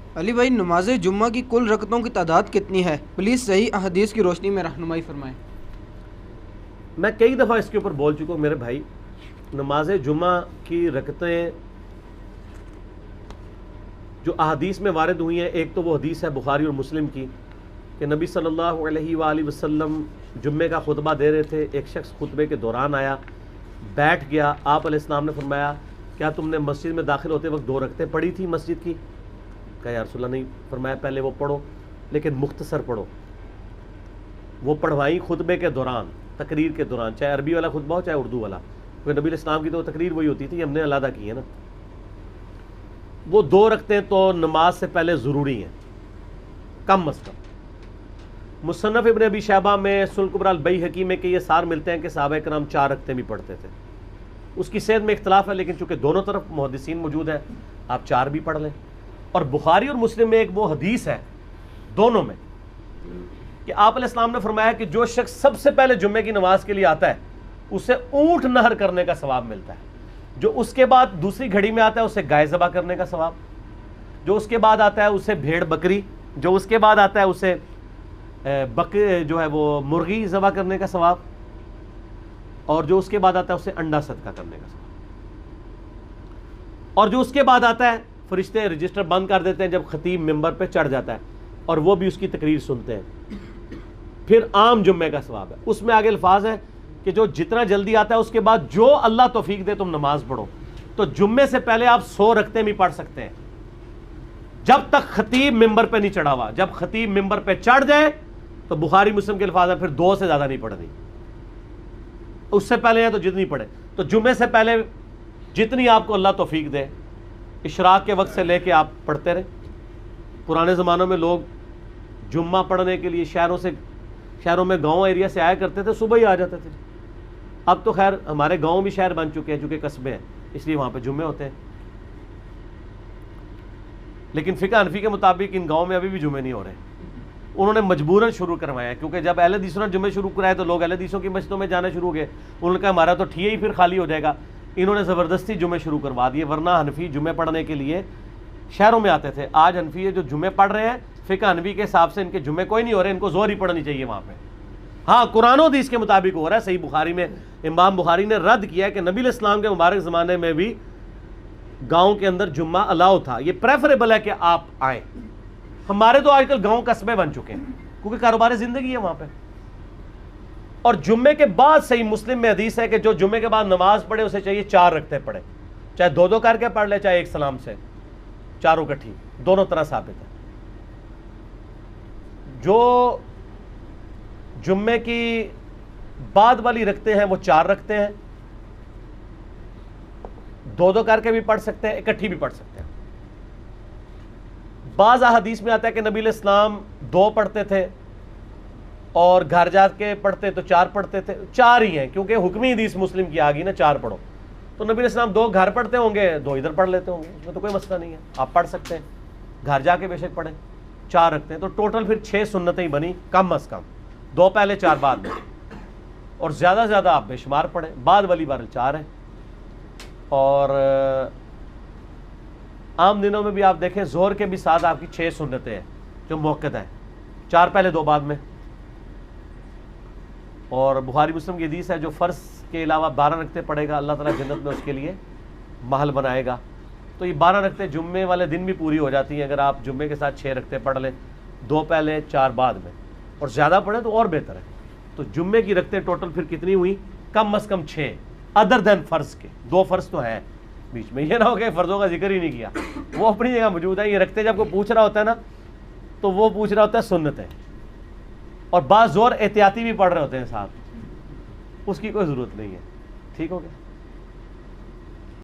علی بھائی، نماز جمعہ کی کل رکعتوں کی تعداد کتنی ہے؟ پلیز صحیح احادیث کی روشنی میں رہنمائی فرمائیں۔ میں کئی دفعہ اس کے اوپر بول چکا ہوں میرے بھائی، نماز جمعہ کی رکعتیں جو احادیث میں وارد ہوئی ہیں، ایک تو وہ حدیث ہے بخاری اور مسلم کی کہ نبی صلی اللہ علیہ وآلہ وسلم جمعے کا خطبہ دے رہے تھے، ایک شخص خطبے کے دوران آیا، بیٹھ گیا، آپ علیہ السلام نے فرمایا کیا تم نے مسجد میں داخل ہوتے وقت 2 رکعتیں پڑھی تھی مسجد کی؟ کہا یا رسول اللہ نہیں۔ فرمایا پہلے وہ پڑھو لیکن مختصر پڑھو۔ وہ پڑھوائی خطبے کے دوران، تقریر کے دوران، چاہے عربی والا خطبہ ہو چاہے اردو والا، کیونکہ نبی علیہ السلام کی تو تقریر وہی ہوتی تھی، ہم نے علیحدہ کی ہے نا۔ وہ 2 رکعتیں تو نماز سے پہلے ضروری ہیں کم از کم۔ مصنف ابن ابی شیبہ میں، سنن کبری البیہقی میں کہ یہ سار ملتے ہیں کہ صحابہ کرام 4 رکعتیں بھی پڑھتے تھے۔ اس کی صحت میں اختلاف ہے، لیکن چونکہ دونوں طرف محدثین موجود ہیں، آپ 4 بھی پڑھ لیں۔ اور بخاری اور مسلم میں ایک وہ حدیث ہے دونوں میں کہ آپ علیہ السلام نے فرمایا کہ جو شخص سب سے پہلے جمعے کی نماز کے لیے آتا ہے اسے اونٹ نہر کرنے کا ثواب ملتا ہے، جو اس کے بعد دوسری گھڑی میں آتا ہے اسے گائے ذبح کرنے کا ثواب، جو اس کے بعد آتا ہے اسے بھیڑ بکری، جو اس کے بعد آتا ہے اسے جو ہے وہ مرغی ذبح کرنے کا ثواب، اور جو اس کے بعد آتا ہے اسے انڈا صدقہ کرنے کا ثواب، اور جو اس کے بعد آتا ہے فرشتے رجسٹر بند کر دیتے ہیں جب خطیب ممبر پہ چڑھ جاتا ہے اور وہ بھی اس کی تقریر سنتے ہیں، پھر عام جمعے کا ثواب ہے۔ اس میں آگے الفاظ ہے کہ جو جتنا جلدی آتا ہے اس کے بعد جو اللہ توفیق دے تم نماز پڑھو، تو جمعے سے پہلے آپ 100 رکعتیں بھی پڑھ سکتے ہیں جب تک خطیب ممبر پہ نہیں چڑھا ہوا۔ جب خطیب ممبر پہ چڑھ جائے تو بخاری مسلم کے الفاظ ہے پھر 2 سے زیادہ نہیں پڑھنی، اس سے پہلے ہے تو جتنی پڑھے۔ تو جمعے سے پہلے جتنی آپ کو اللہ توفیق دے، اشراق کے وقت سے لے کے آپ پڑھتے رہے۔ پرانے زمانوں میں لوگ جمعہ پڑھنے کے لیے شہروں میں گاؤں ایریا سے آیا کرتے تھے، صبح ہی آ جاتے تھے۔ اب تو خیر ہمارے گاؤں بھی شہر بن چکے ہیں چونکہ قصبے ہیں، اس لیے وہاں پہ جمعے ہوتے ہیں، لیکن فقہ حنفی کے مطابق ان گاؤں میں ابھی بھی جمعے نہیں ہو رہے۔ انہوں نے مجبوراً شروع کروایا، کیونکہ جب اہل حدیثوں نے جمعے شروع کرائے تو لوگ اہل حدیثوں کی مسجدوں میں جانا شروع ہو گئے۔ انہوں نے کہا ہمارا تو ٹھیے ہی پھر خالی ہو جائے گا، انہوں نے زبردستی جمعے شروع کروا دیے، ورنہ حنفی جمعے پڑھنے کے لیے شہروں میں آتے تھے۔ آج حنفی جو جمعے پڑھ رہے ہیں فقہ حنفی کے حساب سے ان کے جمعے کوئی نہیں ہو رہے، ان کو ظہر ہی پڑھنی چاہیے وہاں پہ۔ ہاں قرآن و حدیث کے مطابق ہو رہا ہے۔ صحیح بخاری میں امام بخاری نے رد کیا ہے کہ نبی علیہ السلام کے مبارک زمانے میں بھی گاؤں کے اندر جمعہ الاؤ تھا، یہ پریفریبل ہے کہ آپ آئیں۔ ہمارے تو آج کل گاؤں قصبے بن چکے ہیں کیونکہ کاروبار زندگی ہے وہاں پہ۔ اور جمعے کے بعد صحیح مسلم میں حدیث ہے کہ جو جمعے کے بعد نماز پڑھے اسے چاہیے 4 رکعتیں پڑھے، چاہے 2 کر کے پڑھ لے چاہے ایک سلام سے، چاروں کٹھی، دونوں طرح ثابت ہے۔ جو جمعے کی بعد والی رکھتے ہیں وہ 4 رکھتے ہیں، 2 کر کے بھی پڑھ سکتے ہیں، اکٹھی بھی پڑھ سکتے ہیں۔ بعض احادیث میں آتا ہے کہ نبی علیہ السلام 2 پڑھتے تھے اور گھر جا کے پڑھتے تو 4 پڑھتے تھے، 4 ہی ہیں کیونکہ حکمی حدیث مسلم کی آ گئی نا 4 پڑھو، تو نبی علیہ السلام 2 گھر پڑھتے ہوں گے، 2 ادھر پڑھ لیتے ہوں گے، اس میں تو کوئی مسئلہ نہیں ہے، آپ پڑھ سکتے ہیں، گھر جا کے بے شک پڑھیں۔ 4 رکھتے ہیں تو ٹوٹل پھر 6 سنتیں بنی کم از کم، 2 پہلے 4 بعد میں، اور زیادہ سے زیادہ آپ بے شمار پڑھیں، بعد والی بار 4 ہے۔ اور عام دنوں میں بھی آپ دیکھیں ظہر کے بھی ساتھ آپ کی 6 سنتیں ہیں جو موقت ہیں، 4 پہلے 2 بعد میں۔ اور بخاری مسلم کی حدیث ہے جو فرض کے علاوہ 12 رکعتیں پڑھے گا اللہ تعالیٰ جنت میں اس کے لیے محل بنائے گا۔ تو یہ 12 رکعتیں جمعے والے دن بھی پوری ہو جاتی ہیں اگر آپ جمعے کے ساتھ 6 رکعتیں پڑھ لیں، 2 پہلے 4 بعد میں، اور زیادہ پڑھیں تو اور بہتر ہے۔ تو جمعے کی رکعتیں ٹوٹل پھر کتنی ہوئی؟ کم از کم 6 ادر دین فرض کے، 2 فرض تو ہیں بیچ میں، یہ نہ ہو کہ فرضوں کا ذکر ہی نہیں کیا، وہ اپنی جگہ موجود ہے۔ یہ رکھتے جب کوئی پوچھ رہا ہوتا ہے نا تو وہ پوچھ رہا ہوتا ہے سنتیں، اور بعض زور احتیاطی بھی پڑھ رہے ہوتے ہیں ساتھ، اس کی کوئی ضرورت نہیں ہے۔ ٹھیک ہو گیا؟